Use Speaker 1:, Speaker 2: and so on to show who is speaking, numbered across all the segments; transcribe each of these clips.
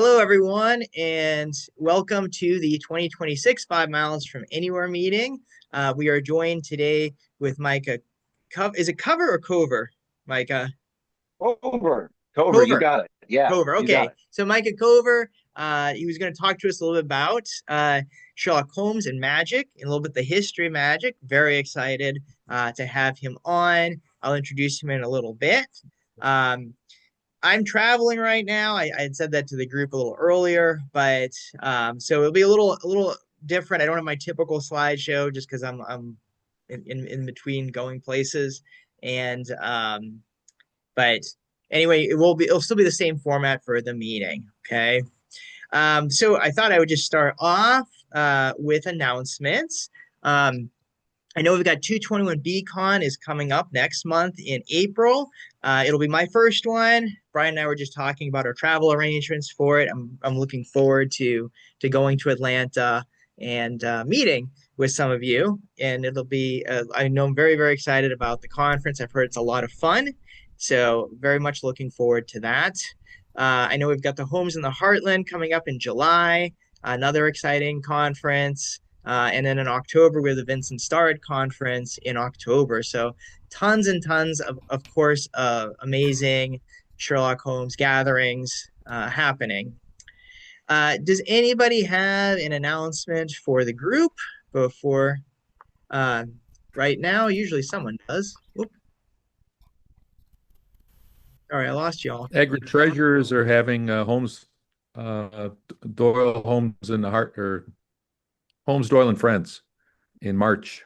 Speaker 1: Hello, everyone, and welcome to the 2026 5 Miles from Anywhere meeting. We are joined today with Micah. Is it Cover or Cover, Micah?
Speaker 2: Cover, you
Speaker 1: Cover.
Speaker 2: got it. Yeah,
Speaker 1: Cover.
Speaker 2: you got
Speaker 1: Okay.
Speaker 2: it.
Speaker 1: So Micah Cover, he was going to talk to us a little bit about Sherlock Holmes and magic and a little bit the history of magic. Very excited to have him on. I'll introduce him in a little bit. Um, I'm traveling right now. I had said that to the group a little earlier, but so it'll be a little different. I don't have my typical slideshow just because I'm in between going places, and but anyway, it'll still be the same format for the meeting. Okay. So I thought I would just start off with announcements. Um, I know we've got 221 Con is coming up next month in April. It'll be my first one. Brian and I were just talking about our travel arrangements for it. I'm looking forward to going to Atlanta and meeting with some of you. And it'll be I know I'm very excited about the conference. I've heard it's a lot of fun, so very much looking forward to that. I know we've got the Homes in the Heartland coming up in July, another exciting conference. And then in October, we have the Vincent Starrett Conference in October. So tons and tons of course, amazing Sherlock Holmes gatherings happening. Does anybody have an announcement for the group before uh, right now? Usually someone does. Oop, all right, I lost y'all.
Speaker 3: Agri Treasurers are having uh, Doyle Homes in the Heart, or Holmes, Doyle and Friends in March,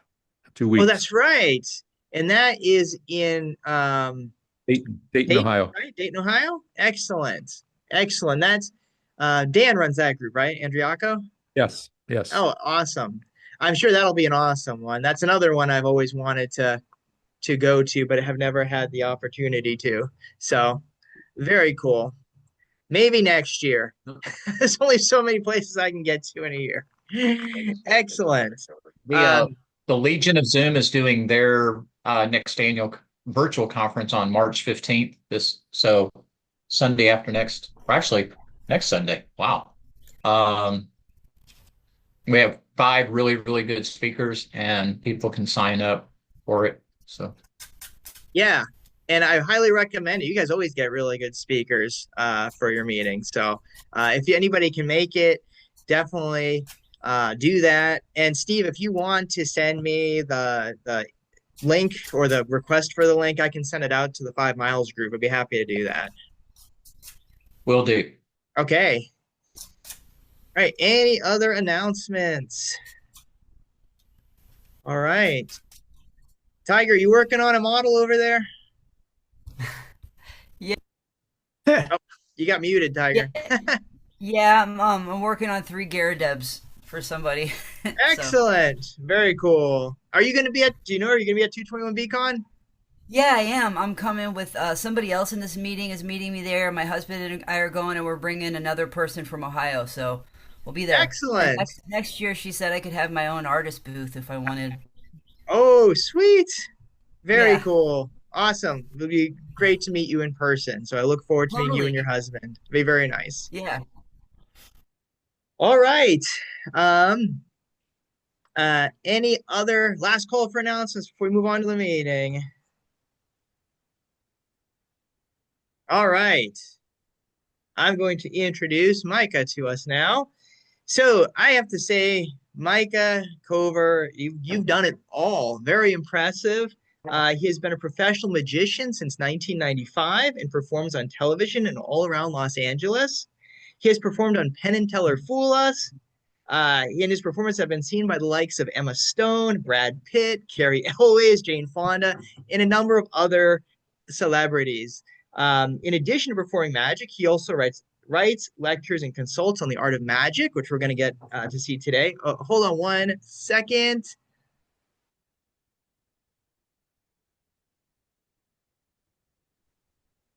Speaker 3: two
Speaker 1: Oh,
Speaker 3: weeks.
Speaker 1: that's right. And that is in
Speaker 3: Dayton,
Speaker 1: Dayton,
Speaker 3: Ohio.
Speaker 1: right? Dayton, Ohio. Excellent. Excellent. That's Dan runs that group, right? Andriaco?
Speaker 3: Yes, yes.
Speaker 1: Oh, awesome. I'm sure that'll be an awesome one. That's another one I've always wanted to go to, but have never had the opportunity to. So very cool. Maybe next year. There's only so many places I can get to in a year. Excellent.
Speaker 4: The uh,
Speaker 1: Um,
Speaker 4: the Legion of Zoom is doing their next annual virtual conference on March 15th. So Sunday after next, or actually next Sunday. Wow. Um, we have five really good speakers, and people can sign up for it. So
Speaker 1: yeah. And I highly recommend it. You guys always get really good speakers for your meetings. So if anybody can make it, definitely do that. And Steve, if you want to send me the link or the request for the link, I can send it out to the 5 Miles group. I'd be happy to do that.
Speaker 4: we'll do.
Speaker 1: Okay. All right. Any other announcements? All right. Tiger, you working on a model over there?
Speaker 5: Yeah,
Speaker 1: Oh, you got muted,
Speaker 5: yeah,
Speaker 1: Tiger.
Speaker 5: yeah. I'm working on three Gyarados for somebody. So
Speaker 1: Excellent. Very cool. Are you going to be at, do you know, are you going to be at 221 Con?
Speaker 5: yeah, I am. I'm coming with somebody else in this meeting is meeting me there. My husband and I are going, and we're bringing another person from Ohio. So we'll be there. And
Speaker 1: Excellent.
Speaker 5: next year, she said I could have my own artist booth if I wanted.
Speaker 1: Oh, sweet. Very
Speaker 5: Yeah,
Speaker 1: cool. Awesome. It'll be great to meet you in person. So I look forward to meeting you and
Speaker 5: totally.
Speaker 1: your husband. It'll be very nice.
Speaker 5: Yeah.
Speaker 1: All right. Um, any other last call for announcements before we move on to the meeting? All right. I'm going to introduce Micah to us now. So I have to say, Micah Cover, you've done it all. Very impressive. He has been a professional magician since 1995 and performs on television and all around Los Angeles. He has performed on Penn and Teller Fool Us. And his performances have been seen by the likes of Emma Stone, Brad Pitt, Carrie Elways, Jane Fonda, and a number of other celebrities. In addition to performing magic, he also writes, lectures, and consults on the art of magic, which we're going to get to see today. Hold on one second.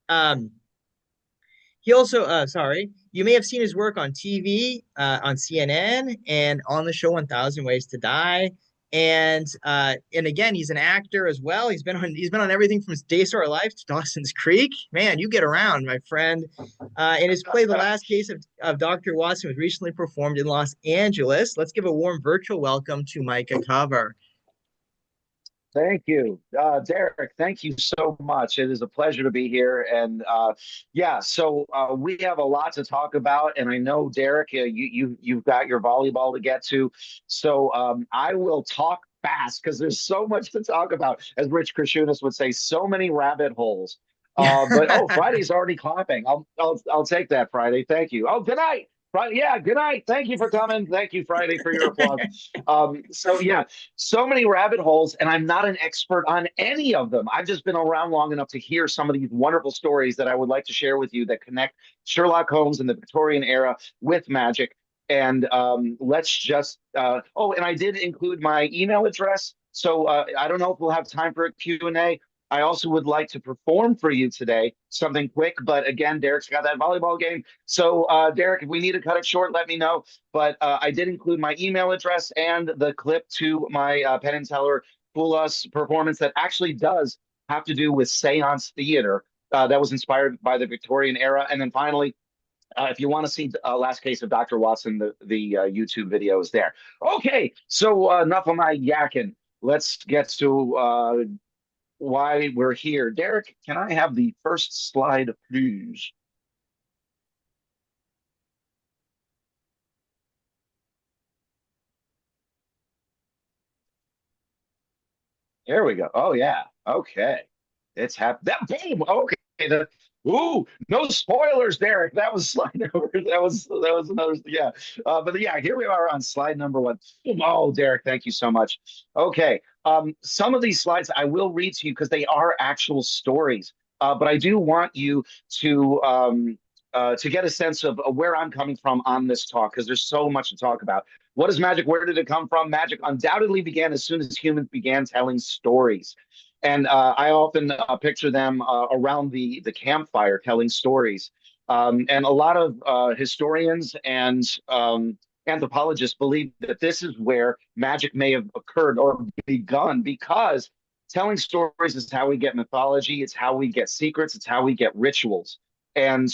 Speaker 1: Um, he also, sorry, you may have seen his work on TV, on CNN, and on the show 1000 Ways to Die. And again, he's an actor as well. He's been on everything from Days of Our Life to Dawson's Creek. Man, you get around, my friend. And his play, The Last Case of Dr. Watson, was recently performed in Los Angeles. Let's give a warm virtual welcome to Micah Cover.
Speaker 2: Thank you, Derek. Thank you so much. It is a pleasure to be here. And yeah, so we have a lot to talk about. And I know, Derek, you've got your volleyball to get to. So I will talk fast because there's so much to talk about. As Rich Krishunas would say, so many rabbit holes. But oh, Friday's already clapping. I'll take that, Friday. Thank you. Oh, good night. Friday, yeah, good night. Thank you for coming. Thank you, Friday, for your applause. So yeah, so many rabbit holes, and I'm not an expert on any of them. I've just been around long enough to hear some of these wonderful stories that I would like to share with you that connect Sherlock Holmes in the Victorian era with magic. And let's just, oh, and I did include my email address. So I don't know if we'll have time for a Q&A. I also would like to perform for you today, something quick. But again, Derek's got that volleyball game. So, Derek, if we need to cut it short, let me know. But I did include my email address and the clip to my Penn and Teller Fool Us performance that actually does have to do with seance theater that was inspired by the Victorian era. And then finally, if you want to see Last Case of Dr. Watson, the YouTube video is there. Okay, so enough of my yakking. Let's get to why we're here. Derek, can I have the first slide, please? There we go. Oh yeah. Okay. It's happened. That boom. Okay. Ooh, no spoilers, Derek. That was slide number. That was another. Yeah. But yeah, here we are on slide number one. Oh, Derek, thank you so much. Okay. Some of these slides I will read to you because they are actual stories. But I do want you to get a sense of where I'm coming from on this talk because there's so much to talk about. What is magic? Where did it come from? Magic undoubtedly began as soon as humans began telling stories. And I often picture them around the campfire telling stories. And a lot of historians and anthropologists believe that this is where magic may have occurred or begun because telling stories is how we get mythology, it's how we get secrets, it's how we get rituals. And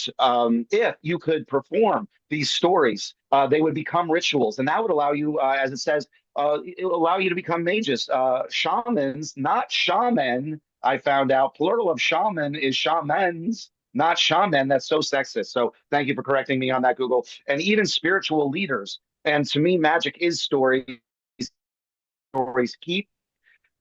Speaker 2: if you could perform these stories, they would become rituals. And that would allow you, as it says, it will allow you to become mages. Shamans, not shaman. I found out plural of shaman is shamans, not shaman. That's so sexist. So thank you for correcting me on that, Google. And even spiritual leaders. And to me, magic is stories. Stories keep.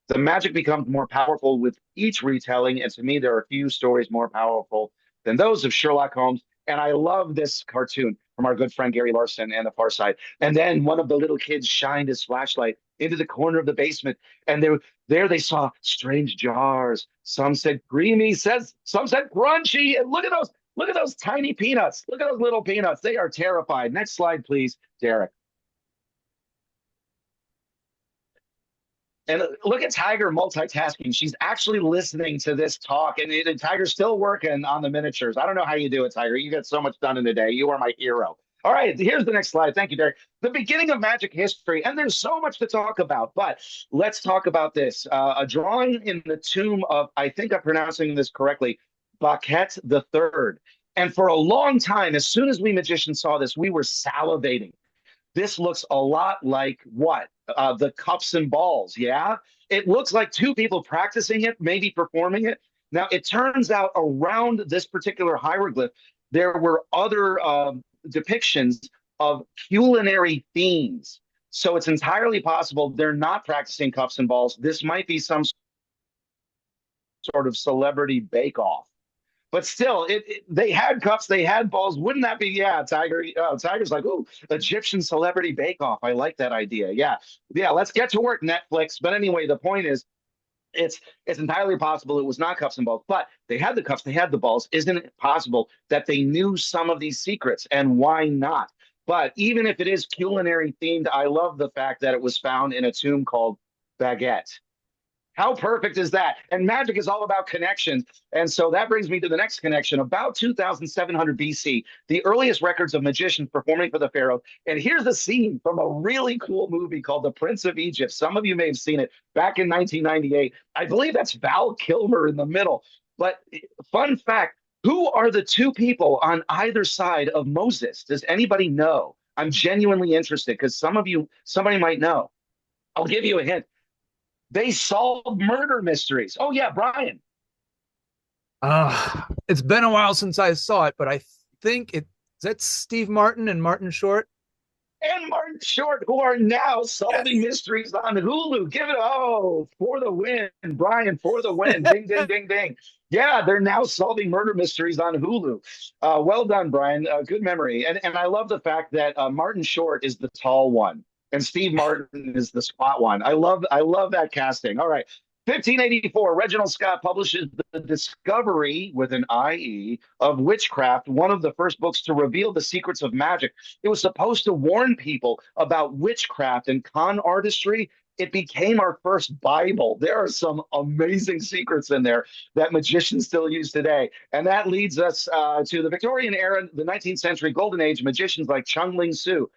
Speaker 2: The magic becomes more powerful with each retelling. And to me, there are few stories more powerful than those of Sherlock Holmes. And I love this cartoon from our good friend Gary Larson and The Far Side. And then one of the little kids shined his flashlight into the corner of the basement, and there they saw strange jars. Some said creamy, some said crunchy. And look at those tiny peanuts. Look at those little peanuts. They are terrified. Next slide, please, Derek. And look at Tiger multitasking. She's actually listening to this talk, and Tiger's still working on the miniatures. I don't know how you do it, Tiger. You get so much done in a day. You are my hero. All right, here's the next slide. Thank you, Derek. The beginning of magic history, and there's so much to talk about, but let's talk about this. A drawing in the tomb of, I think I'm pronouncing this correctly, Baquet the Third. And for a long time, as soon as we magicians saw this, we were salivating. This looks a lot like what? The cups and balls, yeah? It looks like two people practicing it, maybe performing it. Now, it turns out around this particular hieroglyph, there were other depictions of culinary themes. So it's entirely possible they're not practicing cups and balls. This might be some sort of celebrity bake-off. But still, they had cups, they had balls. Wouldn't that be, yeah, Tiger? Tiger's like, ooh, Egyptian celebrity bake-off. I like that idea. Yeah, let's get to work, Netflix. But anyway, the point is, it's entirely possible it was not cups and balls, but they had the cups, they had the balls. Isn't it possible that they knew some of these secrets, and why not? But even if it is culinary themed, I love the fact that it was found in a tomb called Baguette. How perfect is that? And magic is all about connections. And so that brings me to the next connection. About 2700 BC, the earliest records of magicians performing for the pharaoh. And here's a scene from a really cool movie called The Prince of Egypt. Some of you may have seen it back in 1998. I believe that's Val Kilmer in the middle. But fun fact, who are the two people on either side of Moses? Does anybody know? I'm genuinely interested because somebody might know. I'll give you a hint. They solve murder mysteries. Oh, yeah, Brian.
Speaker 6: It's been a while since I saw it, but I think that's Steve Martin and Martin Short.
Speaker 2: And Martin Short, who are now solving mysteries on Hulu. Give it, for the win, Brian, for the win. Ding, ding, ding, ding. Yeah, they're now solving murder mysteries on Hulu. Well done, Brian. Good memory. And I love the fact that Martin Short is the tall one and Steve Martin is the squat one. I love that casting. All right. 1584, Reginald Scott publishes The Discovery, with an IE, of Witchcraft, one of the first books to reveal the secrets of magic. It was supposed to warn people about witchcraft and con artistry. It became our first Bible. There are some amazing secrets in there that magicians still use today. And that leads us to the Victorian era, the 19th century golden age, magicians like Chung Ling Soo.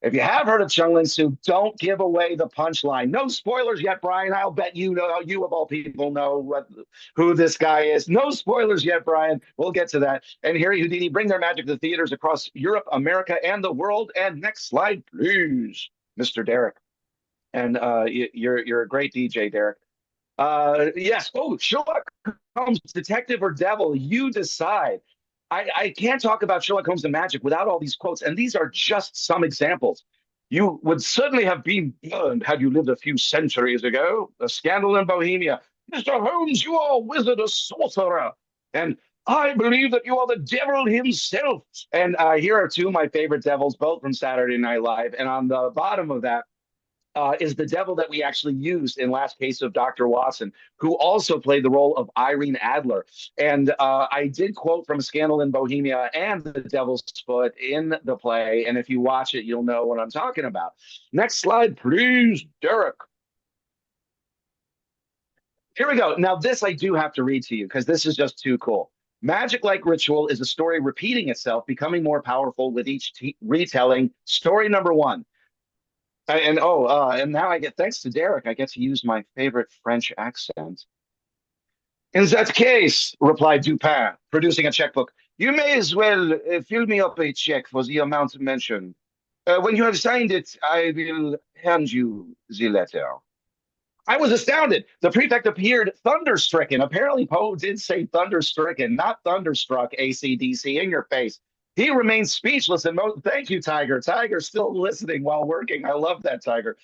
Speaker 2: If you have heard of Chung Ling Soo, don't give away the punchline. No spoilers yet, Brian. I'll bet you of all people know who this guy is. No spoilers yet, Brian. We'll get to that. And Harry Houdini bring their magic to the theaters across Europe, America, and the world. And next slide, please, Mr. Derek. And you're a great DJ, Derek. Yes. Oh, Sherlock Holmes, detective or devil, you decide. I can't talk about Sherlock Holmes and magic without all these quotes, and these are just some examples. You would certainly have been burned had you lived a few centuries ago. A scandal in Bohemia. Mr. Holmes, you are a wizard, a sorcerer. And I believe that you are the devil himself. And here are two of my favorite devils, both from Saturday Night Live. And on the bottom of that, is the devil that we actually used in Last Case of Dr. Watson, who also played the role of Irene Adler. And I did quote from Scandal in Bohemia and The Devil's Foot in the play. And if you watch it, you'll know what I'm talking about. Next slide, please, Derek. Here we go. Now, this I do have to read to you because this is just too cool. Magic-like ritual is a story repeating itself, becoming more powerful with each retelling. Story number one. And now thanks to Derek, I get to use my favorite French accent. In that case, replied Dupin, producing a checkbook, you may as well fill me up a check for the amount mentioned. When you have signed it, I will hand you the letter. I was astounded. The prefect appeared thunderstricken. Apparently, Poe did say thunderstricken, not thunderstruck, AC/DC, in your face. He remains speechless and thank you, Tiger. Tiger's still listening while working. I love that, Tiger.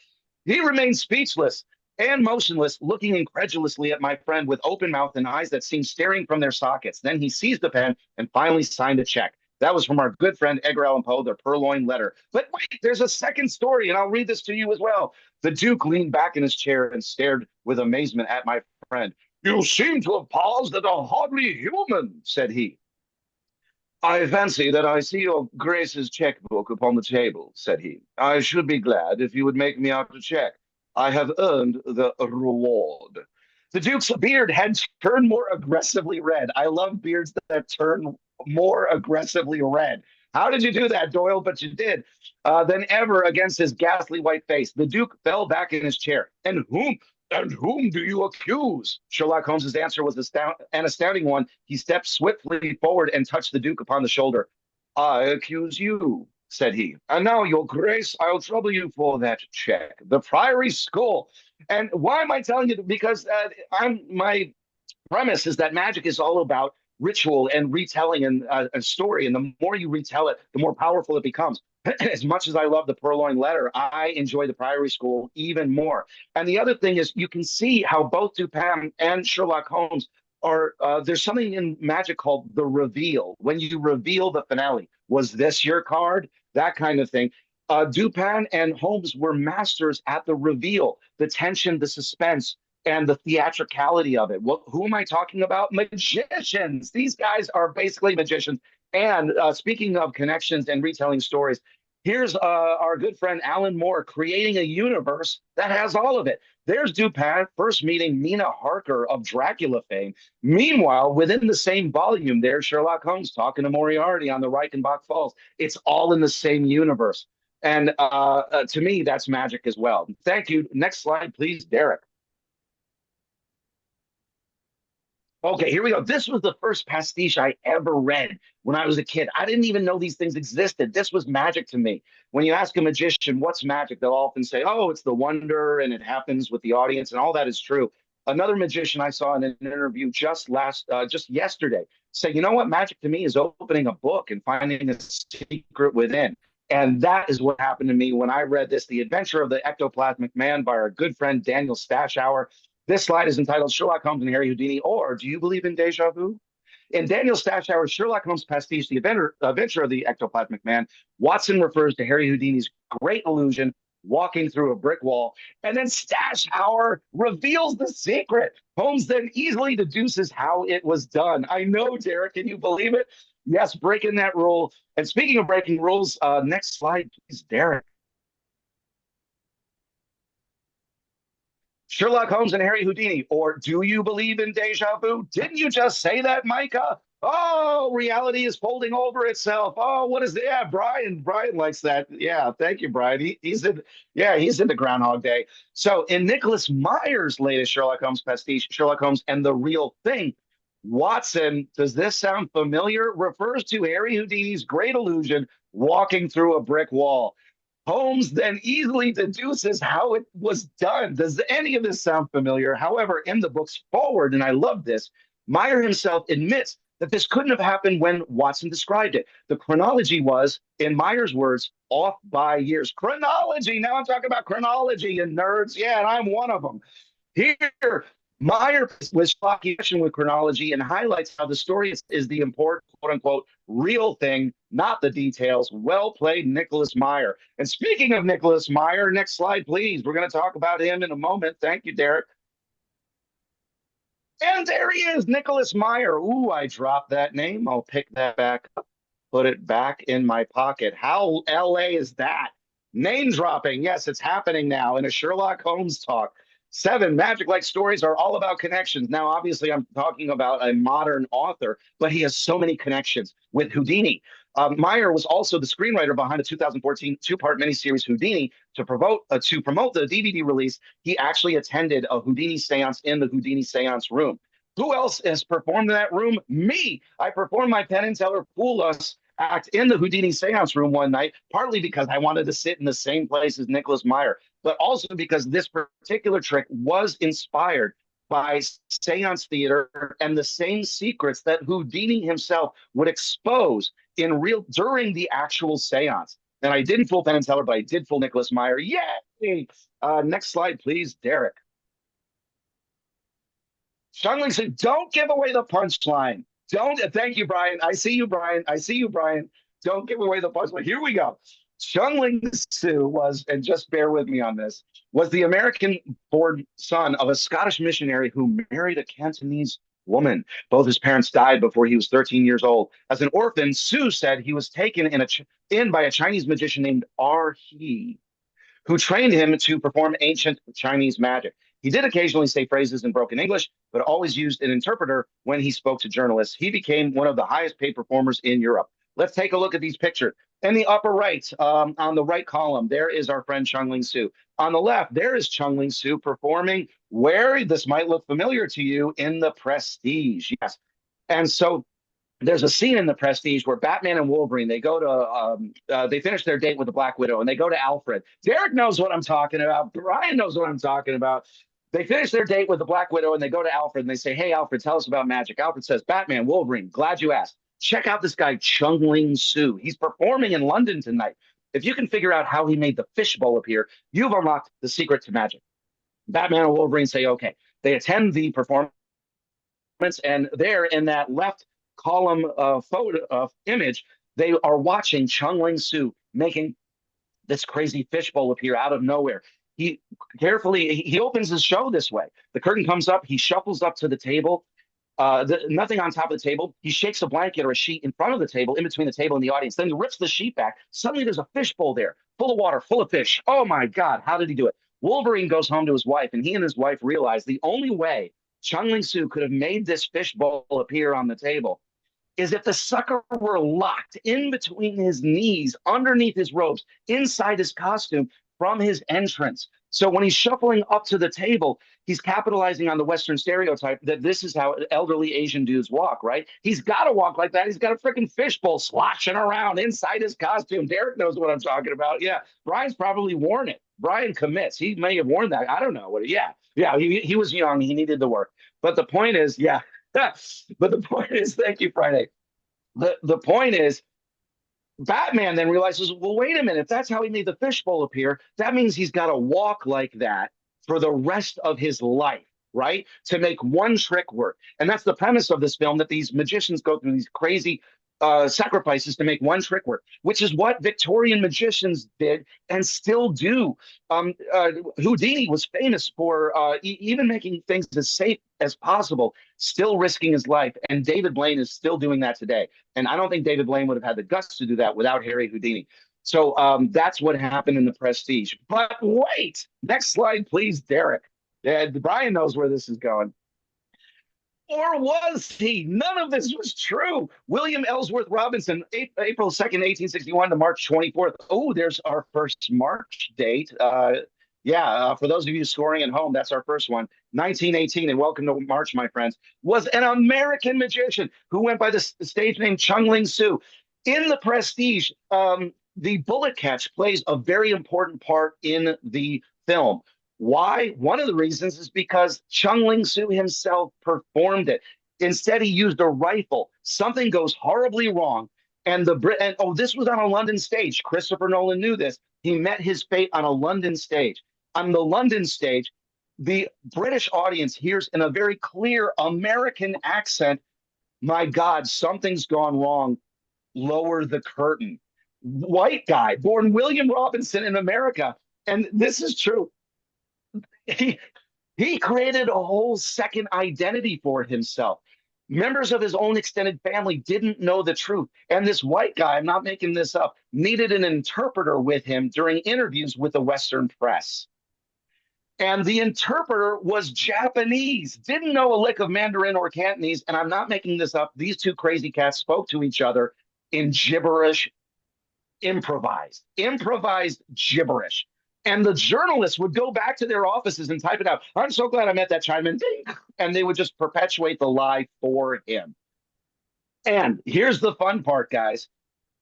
Speaker 2: He remains speechless and motionless, looking incredulously at my friend with open mouth and eyes that seemed staring from their sockets. Then he seized the pen and finally signed a check. That was from our good friend Edgar Allan Poe, the Purloined Letter. But wait, there's a second story, and I'll read this to you as well. The Duke leaned back in his chair and stared with amazement at my friend. You seem to have paused and are hardly human, said he. I fancy that I see your Grace's checkbook upon the table, said he. I should be glad if you would make me out a check. I have earned the reward. The Duke's beard had turned more aggressively red. I love beards that turn more aggressively red. How did you do that, Doyle? But you did. Than ever against his ghastly white face. The Duke fell back in his chair. And whom do you accuse? Sherlock Holmes's answer was an astounding one. He stepped swiftly forward and touched the Duke upon the shoulder. I accuse you, said he. And now, Your Grace, I'll trouble you for that check. The Priory School. And why am I telling you? Because my premise is that magic is all about ritual and retelling and a story. And the more you retell it, the more powerful it becomes. As much as I love the Purloined Letter, I enjoy the Priory School even more. And the other thing is you can see how both Dupin and Sherlock Holmes are, there's something in magic called the reveal. When you reveal the finale, was this your card? That kind of thing. Dupin and Holmes were masters at the reveal, the tension, the suspense, and the theatricality of it. Who am I talking about? Magicians. These guys are basically magicians. And speaking of connections and retelling stories, here's our good friend Alan Moore creating a universe that has all of it. There's Dupin first meeting Mina Harker of Dracula fame. Meanwhile, within the same volume, there's Sherlock Holmes talking to Moriarty on the Reichenbach Falls. It's all in the same universe. And to me, that's magic as well. Thank you. Next slide, please, Derek. Okay, here we go. This was the first pastiche I ever read when I was a kid. I didn't even know these things existed. This was magic to me. When you ask a magician, what's magic? They'll often say, oh, it's the wonder and it happens with the audience, and all that is true. Another magician I saw in an interview just yesterday say, you know what? Magic to me is opening a book and finding a secret within. And that is what happened to me when I read this, The Adventure of the Ectoplasmic Man by our good friend Daniel Stashower. This slide is entitled Sherlock Holmes and Harry Houdini, or Do You Believe in Deja Vu? In Daniel Stashower's Sherlock Holmes pastiche, The Adventure of the Ectoplasmic Man, Watson refers to Harry Houdini's great illusion walking through a brick wall, and then Stashower reveals the secret. Holmes then easily deduces how it was done. I know, Derek, can you believe it? Yes, breaking that rule. And speaking of breaking rules, next slide, please, Derek. Sherlock Holmes and Harry Houdini, or Do You Believe in Deja Vu? Didn't you just say that, Micah? Oh, reality is folding over itself. Oh, what is that? Yeah, Brian likes that. Yeah, thank you, Brian. He's into Groundhog Day. So in Nicholas Meyer's latest Sherlock Holmes pastiche, Sherlock Holmes and the Real Thing, Watson, does this sound familiar? Refers to Harry Houdini's great illusion walking through a brick wall. Holmes then easily deduces how it was done. Does any of this sound familiar? However, in the book's foreword, and I love this, Meyer himself admits that this couldn't have happened when Watson described it. The chronology was, in Meyer's words, off by years. Chronology. Now I'm talking about chronology and nerds. Yeah, and I'm one of them. Here, Meyer was talking with chronology and highlights how the story is the important, quote unquote, real thing, not the details. Well played, Nicholas Meyer. And speaking of Nicholas Meyer, next slide, please. We're going to talk about him in a moment. Thank you, Derek. And there he is, Nicholas Meyer. Ooh, I dropped that name. I'll pick that back up, put it back in my pocket. How LA is that? Name dropping. Yes, it's happening now in a Sherlock Holmes talk. 7, magic-like stories are all about connections. Now, obviously, I'm talking about a modern author, but he has so many connections with Houdini. Meyer was also the screenwriter behind the 2014 two-part miniseries Houdini. To promote the DVD release, he actually attended a Houdini seance in the Houdini seance room. Who else has performed in that room? Me. I performed my Penn and Teller Fool Us act in the Houdini seance room one night, partly because I wanted to sit in the same place as Nicholas Meyer, but also because this particular trick was inspired by seance theater and the same secrets that Houdini himself would expose during the actual seance. And I didn't fool Penn and Teller, but I did fool Nicholas Meyer. Yay! Next slide, please, Derek. Shangling said, don't give away the punchline. Thank you, Brian. I see you, Brian. Don't give away the punchline. Here we go. Shangling Su was, and just bear with me on this, was the American-born son of a Scottish missionary who married a Cantonese woman. Both his parents died before he was 13 years old. As an orphan, Su said he was taken in by a Chinese magician named He, who trained him to perform ancient Chinese magic. He did occasionally say phrases in broken English, but always used an interpreter when he spoke to journalists. He became one of the highest paid performers in Europe. Let's take a look at these pictures. In the upper right, on the right column, there is our friend Shangling Su. On the left, there is Shangling Su performing where this might look familiar to you in The Prestige. Yes. And so there's a scene in The Prestige where Batman and Wolverine, they finish their date with the Black Widow and they go to Alfred. Derek knows what I'm talking about. Brian knows what I'm talking about. They finish their date with the Black Widow and they go to Alfred and they say, hey, Alfred, tell us about magic. Alfred says, Batman, Wolverine, glad you asked. Check out this guy, Shangling Su. He's performing in London tonight. If you can figure out how he made the fishbowl appear, you've unlocked the secret to magic. Batman and Wolverine say, okay. They attend the performance and there in that left column photo image, they are watching Shangling Su making this crazy fishbowl appear out of nowhere. He opens his show this way. The curtain comes up. He shuffles up to the table. Nothing on top of the table. He shakes a blanket or a sheet in front of the table, in between the table and the audience. Then he rips the sheet back. Suddenly there's a fishbowl there, full of water, full of fish. Oh my God, how did he do it? Wolverine goes home to his wife, and he and his wife realize the only way Chung Ling Soo could have made this fishbowl appear on the table is if the sucker were locked in between his knees, underneath his robes, inside his costume from his entrance. So when he's shuffling up to the table, he's capitalizing on the Western stereotype that this is how elderly Asian dudes walk, right? He's got to walk like that. He's got a freaking fishbowl sloshing around inside his costume. Derek knows what I'm talking about. Yeah, Brian's probably worn it. Brian commits. He may have worn that. I don't know. Yeah, he was young. He needed the work. But the point is, yeah. But the point is, thank you, Friday. The point is, Batman then realizes, well, wait a minute, if that's how he made the fishbowl appear, that means he's got to walk like that for the rest of his life, right? To make one trick work. And that's the premise of this film, that these magicians go through these crazy sacrifices to make one trick work, which is what Victorian magicians did and still do. Houdini was famous for even making things as safe as possible, still risking his life. And David Blaine is still doing that today. And I don't think David Blaine would have had the guts to do that without Harry Houdini. So that's what happened in The Prestige. But wait, next slide, please, Derek. Brian knows where this is going. Or was he? None of this was true. William Ellsworth Robinson, April 2nd, 1861 to March 24th. Oh, there's our first March date. For those of you scoring at home, that's our first one. 1918, and welcome to March, my friends, was an American magician who went by the stage name Chung Ling Soo. In The Prestige, the bullet catch plays a very important part in the film. Why? One of the reasons is because Chung Ling Soo himself performed it. Instead, he used a rifle. Something goes horribly wrong. And this was on a London stage. Christopher Nolan knew this. He met his fate on a London stage. On the London stage, the British audience hears in a very clear American accent, my God, something's gone wrong. Lower the curtain. White guy, born William Robinson in America. And this is true. He created a whole second identity for himself. Members of his own extended family didn't know the truth. And this white guy, I'm not making this up, needed an interpreter with him during interviews with the Western press. And the interpreter was Japanese, didn't know a lick of Mandarin or Cantonese. And I'm not making this up. These two crazy cats spoke to each other in gibberish, improvised gibberish. And the journalists would go back to their offices and type it out. I'm so glad I met that Chinaman. And they would just perpetuate the lie for him. And here's the fun part, guys.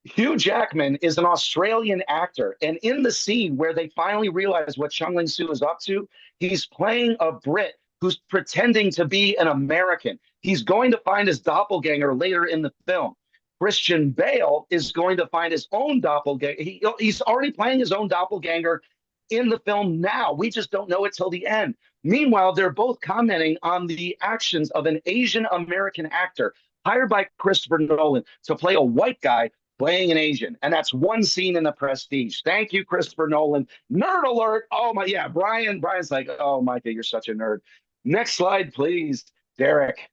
Speaker 2: Hugh Jackman is an Australian actor. And in the scene where they finally realize what Chung Ling Soo is up to, he's playing a Brit who's pretending to be an American. He's going to find his doppelganger later in the film. Christian Bale is going to find his own doppelganger. He's already playing his own doppelganger in the film now. We just don't know it till the end. Meanwhile, they're both commenting on the actions of an Asian American actor hired by Christopher Nolan to play a white guy playing an Asian. And that's one scene in The Prestige. Thank you, Christopher Nolan. Nerd alert. Oh my, yeah, Brian's like, oh, Micah, you're such a nerd. Next slide, please, Derek.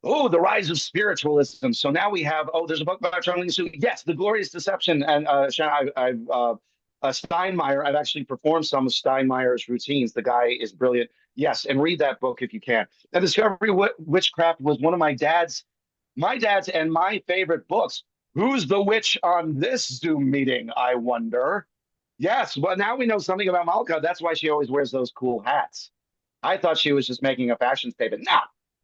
Speaker 2: Oh, the rise of spiritualism. So now we have, there's a book by Chung Ling Soo. Yes, The Glorious Deception. And Steinmeier, I've actually performed some of Steinmeier's routines. The guy is brilliant. Yes, and read that book if you can. And Discovery Witchcraft was one of my dad's and my favorite books. Who's the witch on this Zoom meeting, I wonder? Yes, well, now we know something about Malka. That's why she always wears those cool hats. I thought she was just making a fashion statement.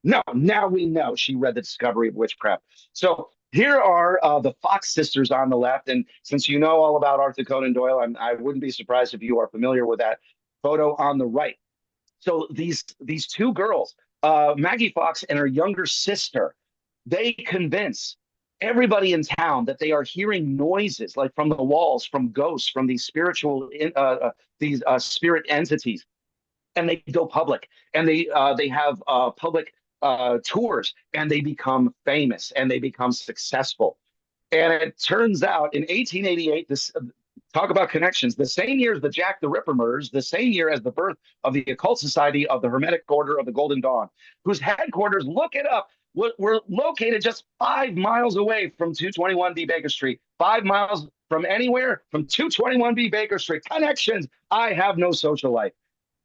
Speaker 2: No, now we know she read The Discovery of Witchcraft. So here are the Fox sisters on the left. And since you know all about Arthur Conan Doyle, I wouldn't be surprised if you are familiar with that photo on the right. So these two girls, Maggie Fox and her younger sister, they convince everybody in town that they are hearing noises like from the walls, from ghosts, from these spiritual, spirit entities. And they go public, and they have public tours, and they become famous, and they become successful. And it turns out in 1888, this talk about connections, the same year as the Jack the Ripper murders, the same year as the birth of the Occult Society of the Hermetic Order of the Golden Dawn, whose headquarters, look it up, We're located just 5 miles away from 221B Baker Street. 5 miles from anywhere from 221B Baker Street. Connections. I have no social life.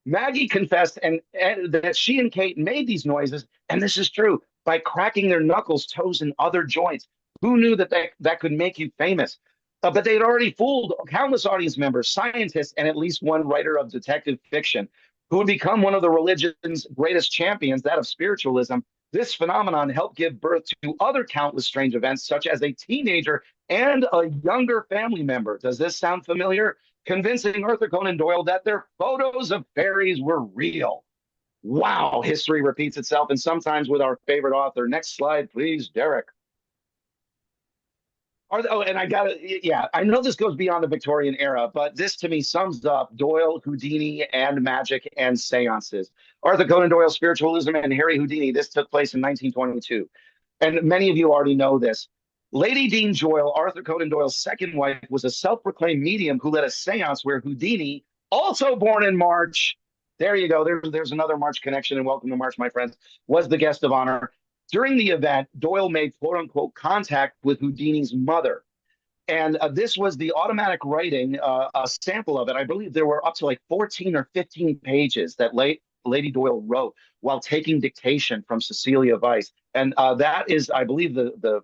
Speaker 2: Maggie confessed and that she and Kate made these noises, and this is true, by cracking their knuckles, toes, and other joints. Who knew that could make you famous? But they had already fooled countless audience members, scientists, and at least one writer of detective fiction who would become one of the religion's greatest champions, that of spiritualism. This phenomenon helped give birth to other countless strange events, such as a teenager and a younger family member. Does this sound familiar? Convincing Arthur Conan Doyle that their photos of fairies were real. Wow, history repeats itself, and sometimes with our favorite author. Next slide, please, Derek. And I know this goes beyond the Victorian era, but this to me sums up Doyle, Houdini, and magic and seances. Arthur Conan Doyle, spiritualism, and Harry Houdini. This took place in 1922. And many of you already know this. Lady Dean Joyle, Arthur Conan Doyle's second wife, was a self-proclaimed medium who led a seance where Houdini, also born in March, there you go, there's another March connection, and welcome to March, my friends, was the guest of honor. During the event, Doyle made quote-unquote contact with Houdini's mother. And this was the automatic writing, a sample of it. I believe there were up to like 14 or 15 pages that Lady Doyle wrote while taking dictation from Cecilia Weiss. And that is, I believe, the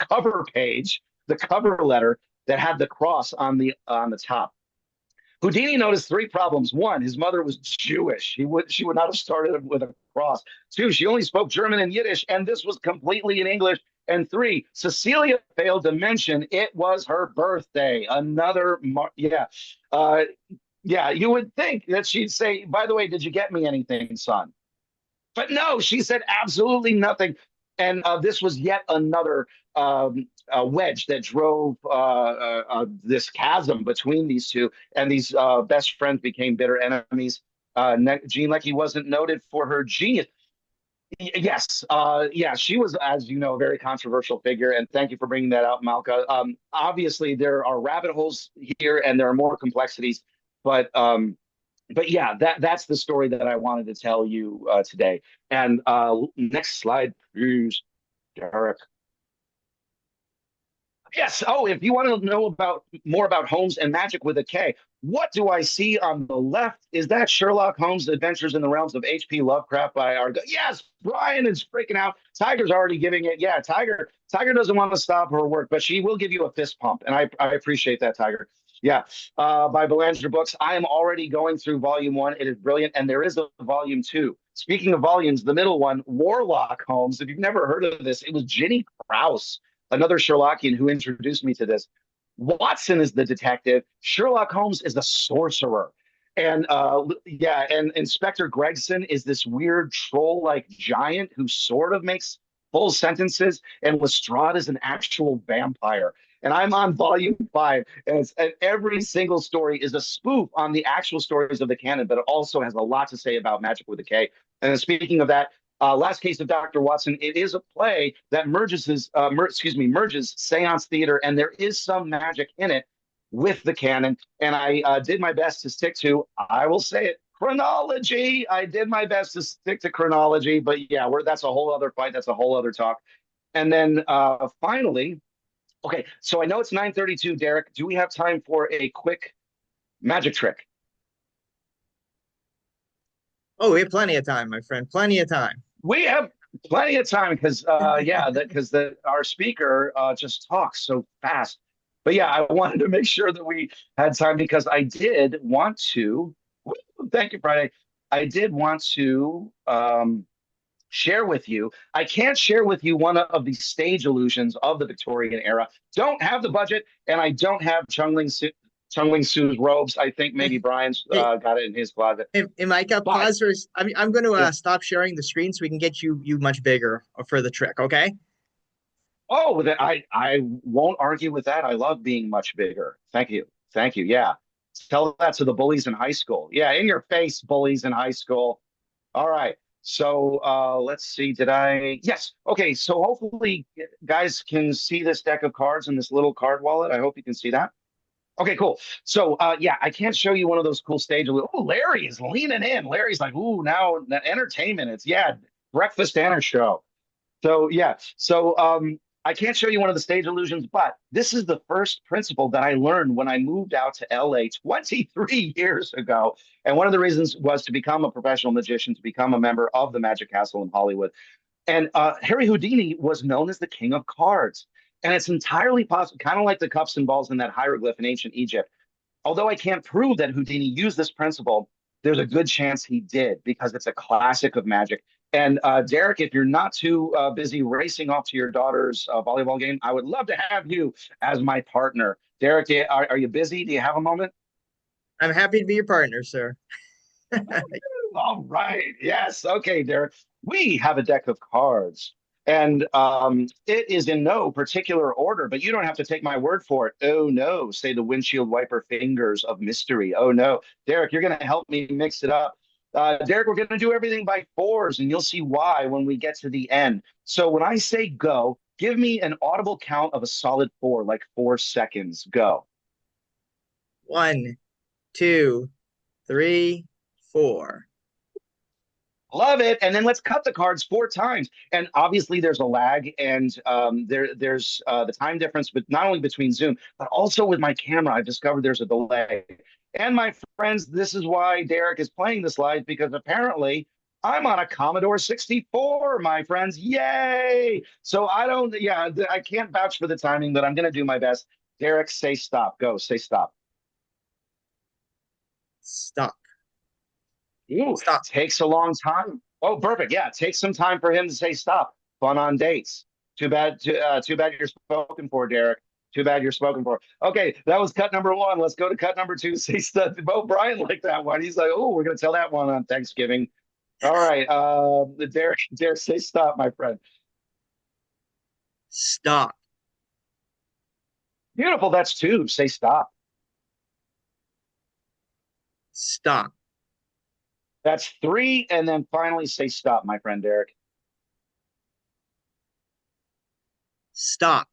Speaker 2: cover page, the cover letter that had the cross on the top. Houdini noticed three problems. One, his mother was Jewish. She would not have started with a cross. Two, she only spoke German and Yiddish, and this was completely in English. And three, Cecilia failed to mention it was her birthday. You would think that she'd say, by the way, did you get me anything, son? But no, she said absolutely nothing. And this was yet another wedge that drove this chasm between these two. And these best friends became bitter enemies. Jean Leckie wasn't noted for her genius. Yes, she was, as you know, a very controversial figure. And thank you for bringing that out, Malka. Obviously, there are rabbit holes here and there are more complexities. But yeah, that's the story that I wanted to tell you today. And next slide, please, Derek. Yes. Oh, if you want to know more about Holmes and magic with a K, what do I see on the left? Is that Sherlock Holmes' Adventures in the Realms of H.P. Lovecraft by our... Yes, Brian is freaking out. Tiger's already giving it. Yeah, Tiger doesn't want to stop her work, but she will give you a fist pump, and I appreciate that, Tiger. Yeah, by Belanger Books. I am already going through volume 1. It is brilliant, and there is a volume 2. Speaking of volumes, the middle one, Warlock Holmes. If you've never heard of this, it was Ginny Krause, another Sherlockian, who introduced me to this. Watson is the detective. Sherlock Holmes is the sorcerer. And and Inspector Gregson is this weird troll-like giant who sort of makes full sentences. And Lestrade is an actual vampire. And I'm on volume 5, and every single story is a spoof on the actual stories of the canon, but it also has a lot to say about magic with a K. And speaking of that, Last Case of Dr. Watson, it is a play that merges seance theater, and there is some magic in it with the canon. And I did my best to stick to, I will say it, chronology. I did my best to stick to chronology, but yeah, that's a whole other fight. That's a whole other talk. And then finally, okay, so I know it's 9:32, Derek. Do we have time for a quick magic trick?
Speaker 1: Oh, we have plenty of time, my friend. Plenty of time.
Speaker 2: We have plenty of time because our speaker just talks so fast. But yeah, I wanted to make sure that we had time because I did want to. Thank you, Friday. I did want to share with you. I can't share with you one of the stage illusions of the Victorian era. Don't have the budget, and I don't have Chung Ling Su's robes. I think maybe Brian's got it in his closet.
Speaker 1: Hey, Micah, pause for. I'm going to stop sharing the screen so we can get you much bigger for the trick. Okay.
Speaker 2: Oh, I won't argue with that. I love being much bigger. Thank you. Yeah, tell that to the bullies in high school. Yeah, in your face, bullies in high school. All right. So let's see. Yes. Okay. So hopefully, guys can see this deck of cards and this little card wallet. I hope you can see that. Okay, cool. So, I can't show you one of those cool stages. Oh, Larry is leaning in. Larry's like, ooh, now the entertainment. It's, breakfast dinner show. So yeah, I can't show you one of the stage illusions, but this is the first principle that I learned when I moved out to LA 23 years ago. And one of the reasons was to become a professional magician, to become a member of the Magic Castle in Hollywood. And Harry Houdini was known as the king of cards. And it's entirely possible, kind of like the cups and balls in that hieroglyph in ancient Egypt. Although I can't prove that Houdini used this principle, there's a good chance he did because it's a classic of magic. And Derek, if you're not too busy racing off to your daughter's volleyball game, I would love to have you as my partner. Derek, are you busy? Do you have a moment?
Speaker 1: I'm happy to be your partner, sir.
Speaker 2: All right. Yes. Okay, Derek. We have a deck of cards, and it is in no particular order, but you don't have to take my word for it. Oh, no, say the windshield wiper fingers of mystery. Oh, no. Derek, you're going to help me mix it up. Derek, we're going to do everything by fours, and you'll see why when we get to the end. So when I say go, give me an audible count of a solid four, like 4 seconds. Go.
Speaker 1: 1, 2, 3, 4.
Speaker 2: Love it. And then let's cut the cards 4 times. And obviously, there's a lag, and there's the time difference, but not only between Zoom, but also with my camera. I've discovered there's a delay. And my friends, this is why Derek is playing this live, because apparently I'm on a Commodore 64, my friends. Yay! So I can't vouch for the timing, but I'm going to do my best. Derek, say stop. Go. Say stop.
Speaker 1: Stop.
Speaker 2: Ooh,
Speaker 1: Stop.
Speaker 2: takes a long time. Oh, perfect. Yeah, takes some time for him to say stop. Fun on dates. Too bad you're spoken for, Derek. Too bad you're spoken for. Okay, that was cut number one. Let's go to cut number two. Say stop. Oh, Brian liked that one. He's like, oh, we're gonna tell that one on Thanksgiving. All right, Derek, say stop, my friend.
Speaker 1: Stop.
Speaker 2: Beautiful. That's two. Say stop.
Speaker 1: Stop.
Speaker 2: That's three, and then finally say stop, my friend Derek.
Speaker 1: Stop.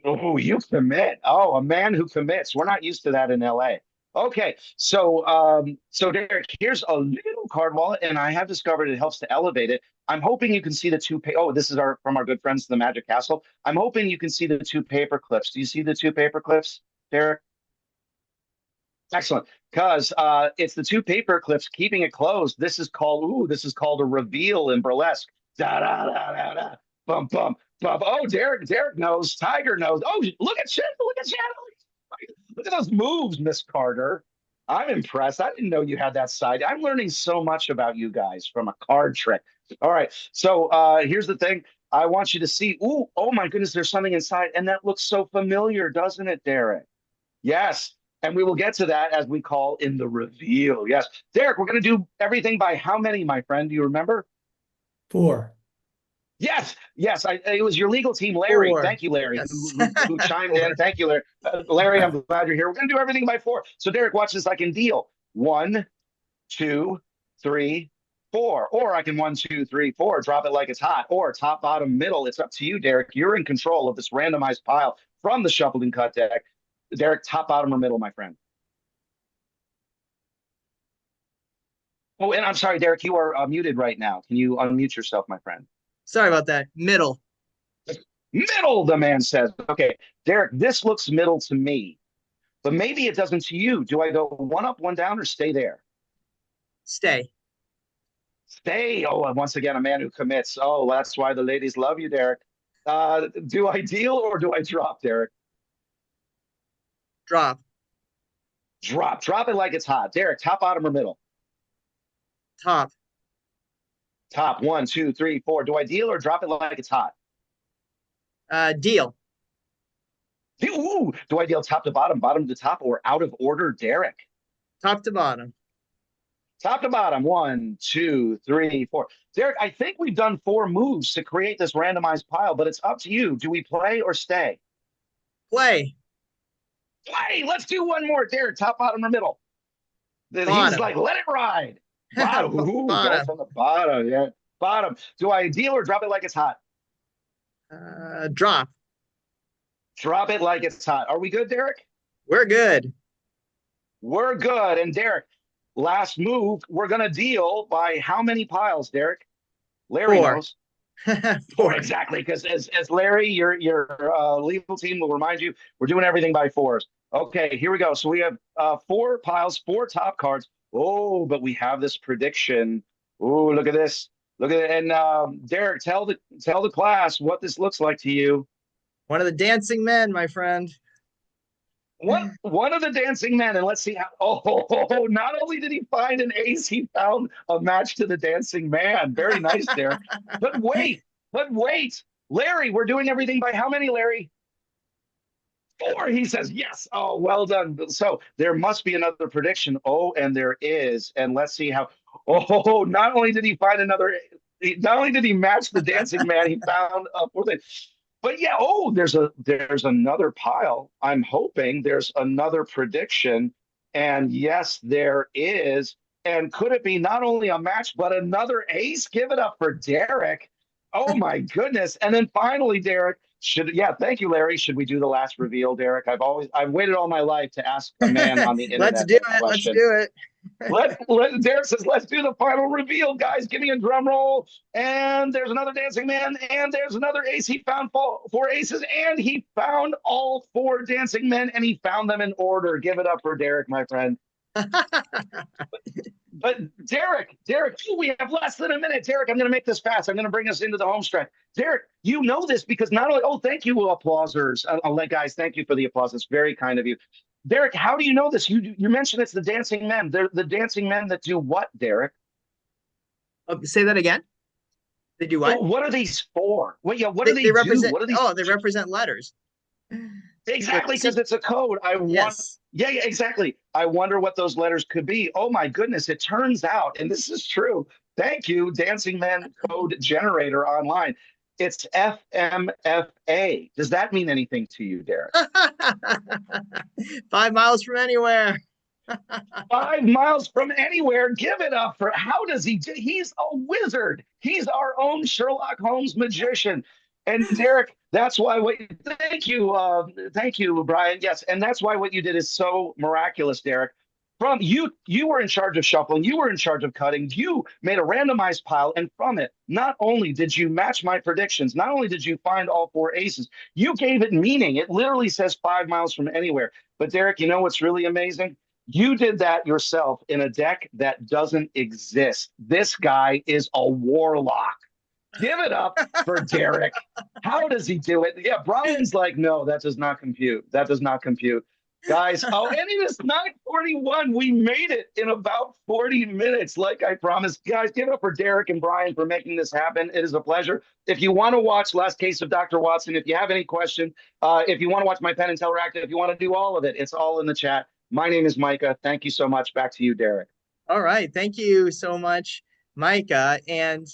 Speaker 2: Oh, you commit. Oh, a man who commits. We're not used to that in LA. Okay, so Derek, here's a little card wallet, and I have discovered it helps to elevate it. I'm hoping you can see the two. Oh, this is our from our good friends, the Magic Castle. I'm hoping you can see the two paper clips. Do you see the two paper clips, Derek? Excellent, because it's the two paper clips keeping it closed. This is called a reveal in burlesque. Da da da da da. Bum bum bum. Oh, Derek knows. Tiger knows. Oh, look at Shannon. Look at those moves, Miss Carter. I'm impressed. I didn't know you had that side. I'm learning so much about you guys from a card trick. All right, so here's the thing. I want you to see. Ooh, oh my goodness, there's something inside, and that looks so familiar, doesn't it, Derek? Yes. And we will get to that as we call in the reveal. Yes. Derek, we're going to do everything by how many, my friend? Do you remember?
Speaker 7: 4.
Speaker 2: Yes. Yes. It was your legal team, Larry.
Speaker 1: 4.
Speaker 2: Thank you, Larry,
Speaker 1: Yes.
Speaker 2: who chimed in. Thank you, Larry. Larry, I'm glad you're here. We're going to do everything by 4. So, Derek, watch this. I can deal 1, 2, 3, 4. Or I can 1, 2, 3, 4, drop it like it's hot. Or top, bottom, middle. It's up to you, Derek. You're in control of this randomized pile from the shuffled and cut deck. Derek, top, bottom, or middle, my friend? Oh, and I'm sorry, Derek, you are muted right now. Can you unmute yourself, my friend?
Speaker 1: Sorry about that. Middle.
Speaker 2: Middle, the man says. Okay, Derek, this looks middle to me, but maybe it doesn't to you. Do I go one up, one down, or stay there?
Speaker 1: Stay.
Speaker 2: Stay. Oh, and once again, a man who commits. Oh, that's why the ladies love you, Derek. Do I deal or do I drop, Derek?
Speaker 1: Drop.
Speaker 2: Drop. Drop it like it's hot. Derek, top, bottom, or middle?
Speaker 1: Top.
Speaker 2: Top. 1, 2, 3, 4. Do I deal or drop it like it's hot?
Speaker 1: Deal.
Speaker 2: Ooh, do I deal top to bottom to top, or out of order, Derek?
Speaker 1: Top to bottom.
Speaker 2: Top to bottom. 1, 2, 3, 4. Derek, I think we've done 4 moves to create this randomized pile, but it's up to you. Do we play or stay?
Speaker 1: Play.
Speaker 2: Play. Let's do one more, Derek. Top, bottom, or middle?
Speaker 1: Bottom.
Speaker 2: He's like, let it ride. Bottom. Ooh,
Speaker 1: Bottom.
Speaker 2: go from the bottom. Yeah. Bottom. Do I deal or drop it like it's hot?
Speaker 1: Drop.
Speaker 2: Drop it like it's hot. Are we good, Derek?
Speaker 1: We're good.
Speaker 2: We're good. And Derek, last move, we're going to deal by how many piles, Derek? Larry
Speaker 1: 4.
Speaker 2: knows. Four, exactly. Because as Larry, your legal team will remind you, we're doing everything by fours. Okay, here we go. So we have four piles, four top cards. Oh, but we have this prediction. Oh, look at this. Look at it. And Derek, tell the class what this looks like to you.
Speaker 1: One of the dancing men, my friend.
Speaker 2: One of the dancing men, and let's see how. Oh, not only did he find an ace, he found a match to the dancing man. Very nice, Derek. But wait, Larry, we're doing everything by how many, Larry? Four. He says yes. Oh, well done. So there must be another prediction. Oh, and there is. And let's see how. Oh, not only did he find another, not only did he match the dancing man, he found a fourth. But yeah, oh, there's another pile. I'm hoping there's another prediction. And yes, there is. And could it be not only a match, but another ace? Give it up for Derek. Oh my goodness. And then finally, Derek, thank you, Larry. Should we do the last reveal, Derek? I've waited all my life to ask a man on the internet.
Speaker 1: Let's do it. Let's do it.
Speaker 2: Derek says, let's do the final reveal, guys. Give me a drum roll. And there's another dancing man, and there's another ace. He found four aces, and he found all four dancing men, and he found them in order. Give it up for Derek, my friend. But Derek, we have less than a minute. Derek, I'm going to make this fast. I'm going to bring us into the home stretch. Derek, you know this because not only, thank you, applausers. Guys, thank you for the applause. It's very kind of you. Derek, how do you know this? You mentioned it's the dancing men. They're the dancing men that do what, Derek?
Speaker 1: Say that again. They do what?
Speaker 2: What are these for? What do they do? What are these?
Speaker 1: Oh, they represent letters.
Speaker 2: Exactly, because it's a code. Yeah, exactly. I wonder what those letters could be. Oh my goodness, it turns out, and this is true. Thank you, Dancing Man Code Generator Online. It's FMFA. Does that mean anything to you, Derek?
Speaker 1: 5 miles from anywhere.
Speaker 2: 5 miles from anywhere. Give it up for how does he do? He's a wizard. He's our own Sherlock Holmes magician. And Derek, that's why thank you, Brian. Yes, and that's why what you did is so miraculous, Derek. From you were in charge of shuffling, you were in charge of cutting, you made a randomized pile, and from it, not only did you match my predictions, not only did you find all four aces, you gave it meaning. It literally says 5 miles from anywhere. But Derek, you know what's really amazing? You did that yourself in a deck that doesn't exist. This guy is a warlock. Give it up for Derek. How does he do it? Yeah, Brian's like, no, that does not compute. That does not compute. Guys, and it is 9:41. We made it in about 40 minutes, like I promised. Guys, give it up for Derek and Brian for making this happen. It is a pleasure. If you want to watch Last Case of Dr. Watson, if you have any question, if you want to watch my Penn and Teller Active, if you want to do all of it, it's all in the chat. My name is Micah. Thank you so much. Back to you, Derek.
Speaker 1: All right. Thank you so much, Micah. And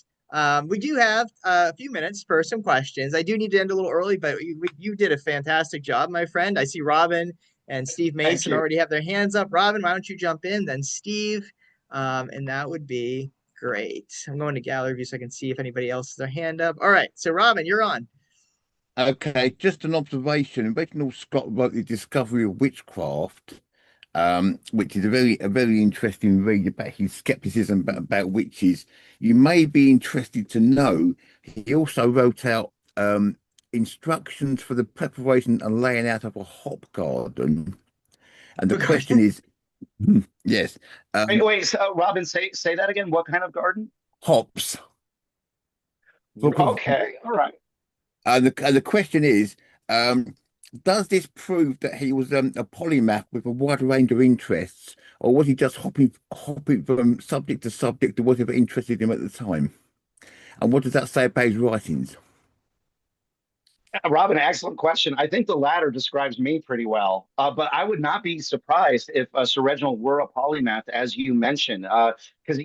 Speaker 1: we do have a few minutes for some questions. I do need to end a little early, but you did a fantastic job, my friend. I see Robin and Steve Mason already have their hands up. Robin, why don't you jump in? Then Steve, and that would be great. I'm going to gallery view so I can see if anybody else has their hand up. All right. So Robin, you're on.
Speaker 7: Okay, just an observation. Reginald Scott wrote The Discovery of Witchcraft, which is a very interesting read about his skepticism about witches. You may be interested to know he also wrote out instructions for the preparation and laying out of a hop garden. And the question is, yes.
Speaker 2: Wait, so Robin, say that again. What kind of garden?
Speaker 7: Hops.
Speaker 2: Okay, all right.
Speaker 7: And the question is, does this prove that he was a polymath with a wide range of interests, or was he just hopping from subject to subject to whatever interested him at the time? And what does that say about his writings?
Speaker 2: Robin, excellent question. I think the latter describes me pretty well, but I would not be surprised if Sir Reginald were a polymath, as you mentioned, because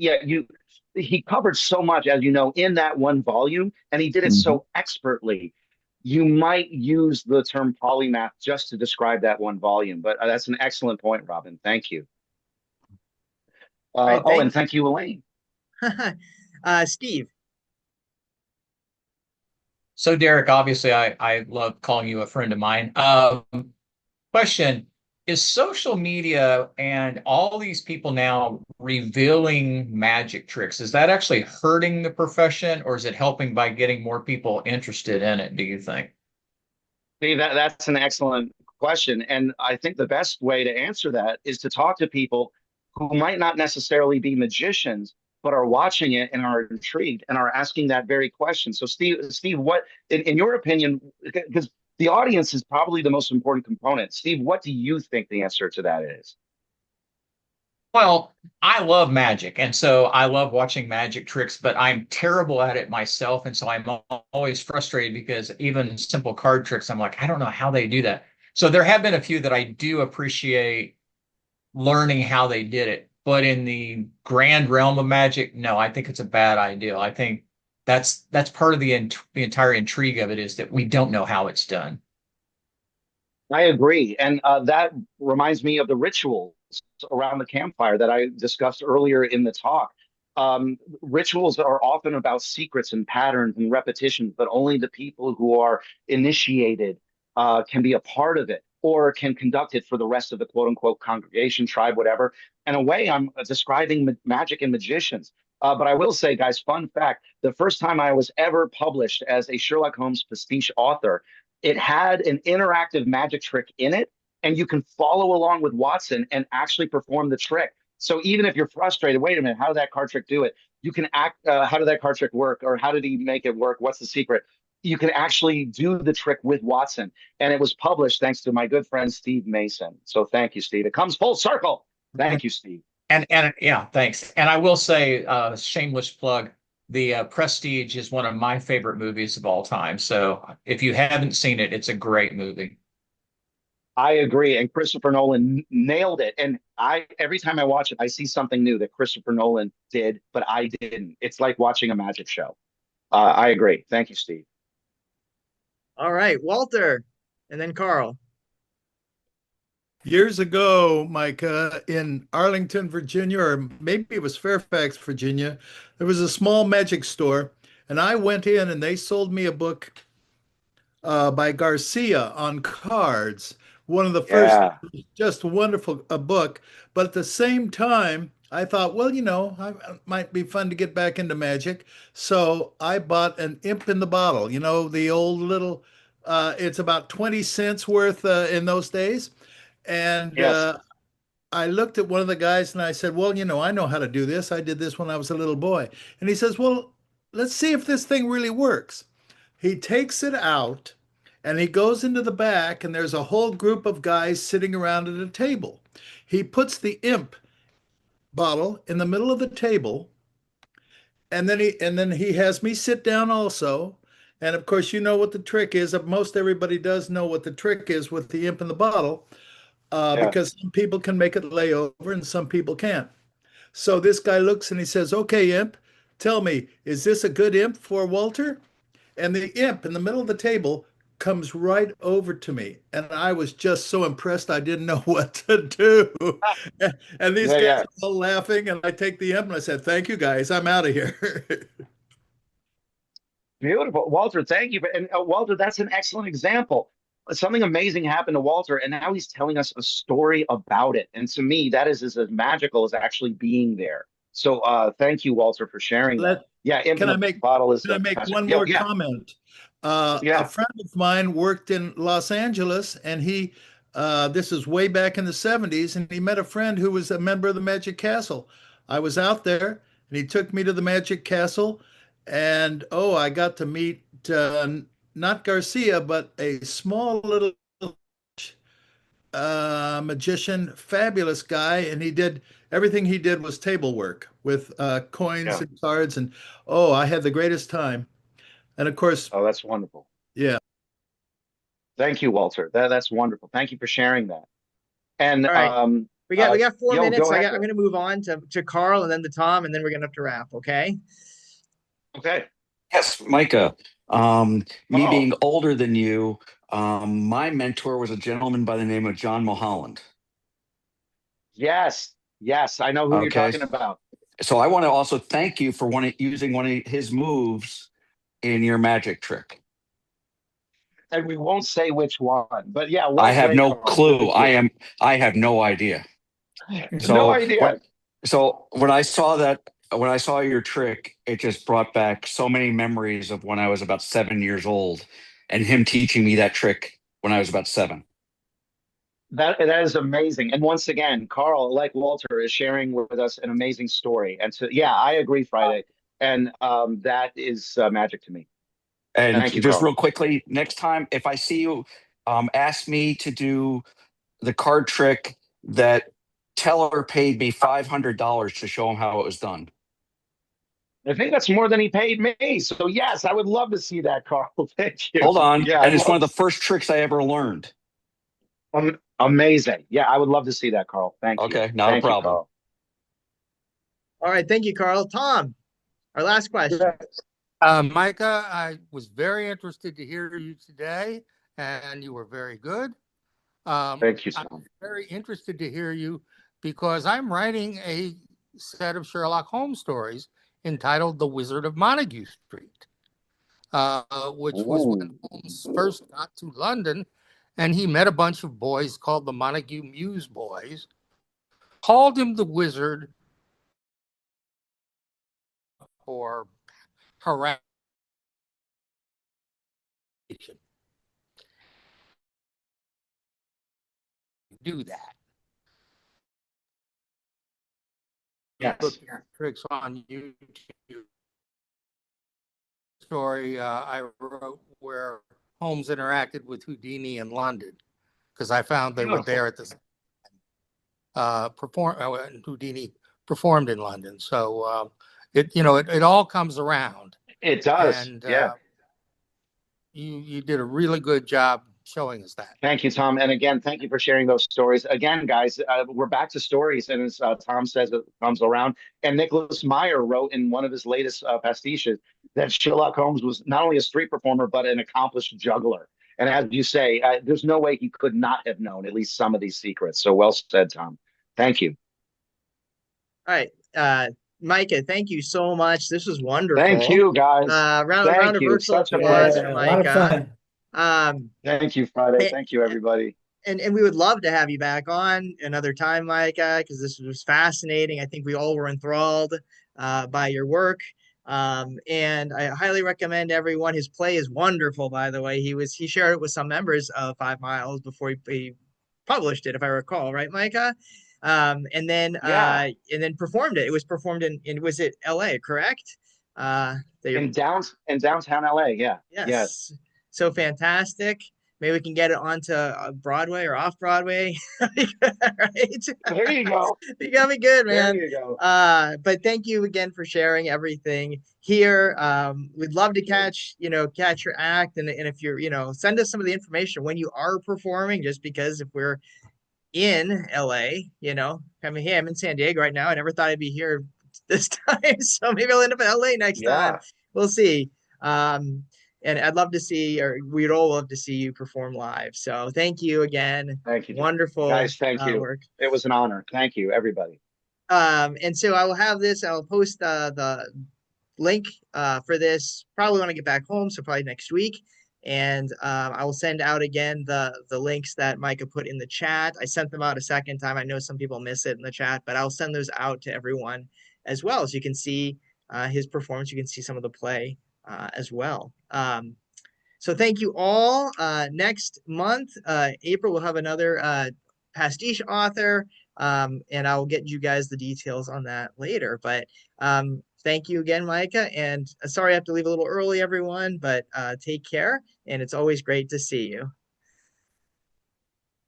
Speaker 2: he covered so much, as you know, in that one volume, and he did it so expertly. You might use the term polymath just to describe that one volume, but that's an excellent point, Robin. Thank you. And thank you, Elaine.
Speaker 1: Steve.
Speaker 4: So, Derek, obviously, I love calling you a friend of mine. Question, is social media and all these people now revealing magic tricks, is that actually hurting the profession, or is it helping by getting more people interested in it, do you think?
Speaker 2: Steve, that's an excellent question. And I think the best way to answer that is to talk to people who might not necessarily be magicians, but are watching it and are intrigued and are asking that very question. So, Steve, what, in your opinion, because the audience is probably the most important component. Steve, what do you think the answer to that is?
Speaker 4: Well, I love magic, and so I love watching magic tricks, but I'm terrible at it myself, and so I'm always frustrated because even simple card tricks, I'm like, I don't know how they do that. So there have been a few that I do appreciate learning how they did it, but in the grand realm of magic, no, I think it's a bad idea. I think that's part of the entire intrigue of it is that we don't know how it's done.
Speaker 2: I agree. And that reminds me of the rituals around the campfire that I discussed earlier in the talk. Rituals are often about secrets and patterns and repetitions, but only the people who are initiated can be a part of it or can conduct it for the rest of the quote unquote congregation, tribe, whatever. In a way, I'm describing magic and magicians. But I will say, guys, fun fact, the first time I was ever published as a Sherlock Holmes pastiche author, it had an interactive magic trick in it, and you can follow along with Watson and actually perform the trick. So even if you're frustrated, wait a minute, how did that card trick do it? You can act, how did that card trick work? Or how did he make it work? What's the secret? You can actually do the trick with Watson. And it was published thanks to my good friend, Steve Mason. So thank you, Steve. It comes full circle. Thank you, Steve.
Speaker 4: And yeah, thanks. And I will say, shameless plug, the Prestige is one of my favorite movies of all time. So if you haven't seen it, it's a great movie.
Speaker 2: I agree. And Christopher Nolan nailed it. And every time I watch it, I see something new that Christopher Nolan did, but I didn't. It's like watching a magic show. I agree. Thank you, Steve.
Speaker 1: All right, Walter, and then Carl.
Speaker 3: Years ago, Micah, in Arlington, Virginia, or maybe it was Fairfax, Virginia, there was a small magic store, and I went in and they sold me a book by Garcia on cards. One of the first,
Speaker 2: Yeah.
Speaker 3: just wonderful a book. But at the same time, I thought, well, it might be fun to get back into magic. So I bought an imp in the bottle, the old little, it's about 20 cents worth in those days. And
Speaker 2: Yes.
Speaker 3: I looked at one of the guys and I said, well, I know how to do this. I did this when I was a little boy. And he says, well, let's see if this thing really works. He takes it out and he goes into the back, and there's a whole group of guys sitting around at a table. He puts the imp bottle in the middle of the table, and then he has me sit down also. And of course, you know what the trick is. Most everybody does know what the trick is with the imp in the bottle,
Speaker 2: Yeah.
Speaker 3: because some people can make it lay over and some people can't. So this guy looks and he says, okay, imp, tell me, is this a good imp for Walter? And the imp in the middle of the table comes right over to me. And I was just so impressed, I didn't know what to do. And these
Speaker 2: Yeah.
Speaker 3: guys
Speaker 2: Yeah.
Speaker 3: are all laughing. And I take the imp and I said, thank you guys, I'm out of here.
Speaker 2: Beautiful. Walter, thank you. And Walter, that's an excellent example. Something amazing happened to Walter, and now he's telling us a story about it. And to me, that is as magical as actually being there. So thank you, Walter, for sharing that.
Speaker 3: Let,
Speaker 2: Yeah, imp in
Speaker 3: can I
Speaker 2: the
Speaker 3: make
Speaker 2: bottle is
Speaker 3: can I make
Speaker 2: magic.
Speaker 3: one
Speaker 2: Yeah,
Speaker 3: more
Speaker 2: yeah,
Speaker 3: comment? A
Speaker 2: yeah,
Speaker 3: friend of mine worked in Los Angeles, and this is way back in the 70s, and he met a friend who was a member of the Magic Castle. I was out there, and he took me to the Magic Castle, and oh, I got to meet not Garcia, but a small little magician, fabulous guy, and everything he did was table work with coins
Speaker 2: yeah.
Speaker 3: and cards, and oh, I had the greatest time. And of course,
Speaker 2: Oh, that's wonderful.
Speaker 3: yeah.
Speaker 2: Thank you, Walter. That's wonderful. Thank you for sharing that. And
Speaker 1: All right, we got 4 minutes.
Speaker 2: go ahead.
Speaker 1: I'm gonna move on to Carl and then to Tom, and then we're gonna have to wrap. Okay.
Speaker 2: Okay.
Speaker 8: Yes, Micah. Me
Speaker 2: Oh,
Speaker 8: being older than you, my mentor was a gentleman by the name of John Mulholland.
Speaker 2: yes, yes. I know who you're
Speaker 8: Okay,
Speaker 2: talking about.
Speaker 8: so I want to also thank you for using one of his moves in your magic trick.
Speaker 2: And we won't say which one. But yeah,
Speaker 8: I
Speaker 2: well
Speaker 8: have
Speaker 2: played,
Speaker 8: no
Speaker 2: Carl.
Speaker 8: clue.
Speaker 2: Thank you.
Speaker 8: I have no idea.
Speaker 2: No
Speaker 8: So
Speaker 2: idea.
Speaker 8: what? So when I saw that, when I saw your trick, it just brought back so many memories of when I was about 7 years old, and him teaching me that trick when I was about 7.
Speaker 2: That is amazing. And once again, Carl, like Walter, is sharing with us an amazing story. And so, yeah, I agree, Friday. And that is magic to me.
Speaker 8: And
Speaker 2: Thank you,
Speaker 8: just
Speaker 2: Carl.
Speaker 8: real quickly, next time if I see you, ask me to do the card trick that Teller paid me $500 to show him how it was done.
Speaker 2: I think that's more than he paid me. So, yes, I would love to see that, Carl. Thank you.
Speaker 8: Hold on,
Speaker 2: Yeah,
Speaker 8: and
Speaker 2: I'd
Speaker 8: it's one
Speaker 2: love
Speaker 8: of the first tricks I ever learned.
Speaker 2: amazing. Yeah, I would love to see that, Carl. Thank you.
Speaker 8: Okay, not a
Speaker 2: Thank you,
Speaker 8: problem.
Speaker 2: Carl.
Speaker 1: All right, thank you, Carl. Tom, our last question.
Speaker 3: Micah, I was very interested to hear you today, and you were very good.
Speaker 2: Thank you,
Speaker 3: I'm
Speaker 2: Tom.
Speaker 3: very interested to hear you because I'm writing a set of Sherlock Holmes stories entitled The Wizard of Montague Street, which was when
Speaker 2: Ooh.
Speaker 3: Holmes first got to London and he met a bunch of boys called the Montague Muse Boys, called him the wizard for harassment. Do that.
Speaker 2: Yes.
Speaker 3: Tricks on YouTube. Story I wrote where Holmes interacted with Houdini in London because I found they were there at the Houdini performed in London. So it all comes around.
Speaker 2: It does.
Speaker 3: And
Speaker 2: Yeah.
Speaker 3: you did a really good job showing us that.
Speaker 2: Thank you, Tom. And again, thank you for sharing those stories. Again, guys, we're back to stories. And as Tom says, it comes around. And Nicholas Meyer wrote in one of his latest pastiches that Sherlock Holmes was not only a street performer, but an accomplished juggler. And as you say, there's no way he could not have known at least some of these secrets. So well said, Tom. Thank you.
Speaker 1: All right, Micah, thank you so much. This was
Speaker 2: Thank
Speaker 1: wonderful.
Speaker 2: you, guys.
Speaker 1: Round
Speaker 2: Thank
Speaker 1: of
Speaker 2: you.
Speaker 1: virtual
Speaker 2: Such a
Speaker 1: applause
Speaker 2: pleasure.
Speaker 1: for
Speaker 9: A lot of
Speaker 1: Micah.
Speaker 9: fun.
Speaker 2: Thank you, Friday. Thank you, everybody.
Speaker 1: And we would love to have you back on another time, Micah, because this was fascinating. I think we all were enthralled by your work. And I highly recommend everyone. His play is wonderful, by the way. He shared it with some members of 5 Miles before he published it, if I recall, right, Micah?
Speaker 2: Yeah.
Speaker 1: And then performed it. It was performed in was it L.A., correct?
Speaker 2: In downtown LA. Yeah. Yes.
Speaker 1: Yes. So fantastic. Maybe we can get it onto Broadway or off Broadway. Right?
Speaker 2: There you go.
Speaker 1: You got me good,
Speaker 2: There
Speaker 1: man.
Speaker 2: you go.
Speaker 1: But thank you again for sharing everything here. We'd love to catch your act. And if you're, send us some of the information when you are performing, just because if we're in LA, I mean, hey, I'm in San Diego right now. I never thought I'd be here this time. So maybe I'll end up in LA next time.
Speaker 2: Yeah.
Speaker 1: We'll see. And I'd love to see, or we'd all love to see you perform live. So thank you again.
Speaker 2: Thank you,
Speaker 1: Wonderful
Speaker 2: guys. Thank you.
Speaker 1: work.
Speaker 2: It was an honor. Thank you, everybody.
Speaker 1: And so I will have this. I'll post the link for this probably when I get back home, so probably next week. And I will send out again the links that Micah put in the chat. I sent them out a second time. I know some people miss it in the chat, but I'll send those out to everyone as well, so you can see his performance. You can see some of the play as well. So thank you all. Next month, April, we'll have another pastiche author, and I will get you guys the details on that later. But thank you again, Micah. And sorry I have to leave a little early, everyone, but take care. And it's always great to see you.